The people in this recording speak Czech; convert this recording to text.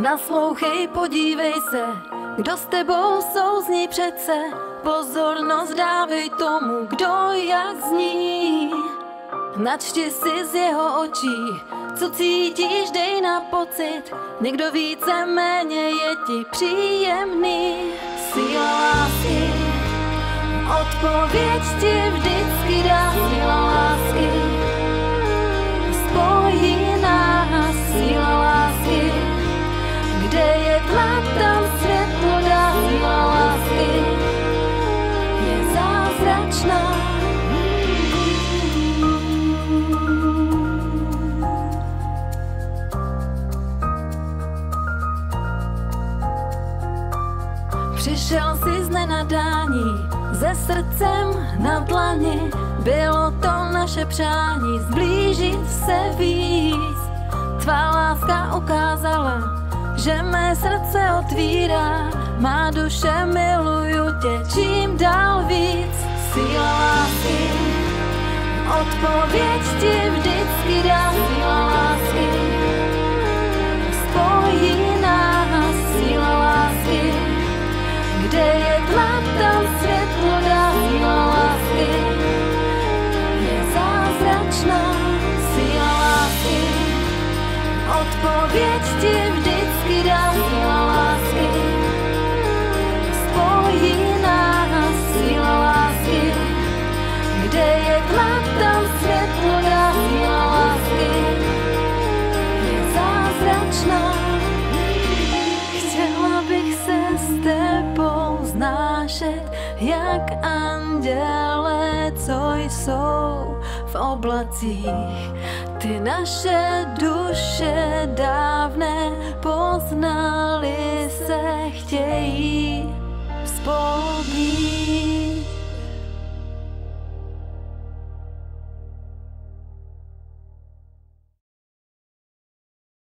Naslouchej, podívej se, kdo s tebou souzní přece. Pozornost dávej tomu, kdo jak zní. Načti si z jeho očí, co cítíš, dej na pocit. Někdo více méně je ti příjemný. Síla lásky, odpověď ti vždycky dá. Síla lásky spojí nás. Síla lásky, kde je tlak, tam světlo dá. Síla lásky je zázračná. Přišel si z nenadání, se srdcem na dlani. Bylo to naše přání, zblížit se víc. Tvá láska ukázala, že mé srdce otvírá. Má duše, miluju tě čím dál víc. Síla lásky, odpověď ti vždycky dá. Síla lásky spojí nás. Síla lásky, kde je tlak, tam světlo dá. Síla lásky je zázračná. Síla lásky, odpověď ti vždycky dá. Síla lásky spojí nás. Síla lásky, kde je tlak, tam světlo dá. Síla lásky je zázračná. Chtěla bych se s tebou znášet, jak anděle, co jsou v oblacích. Ty naše duše dávné poznali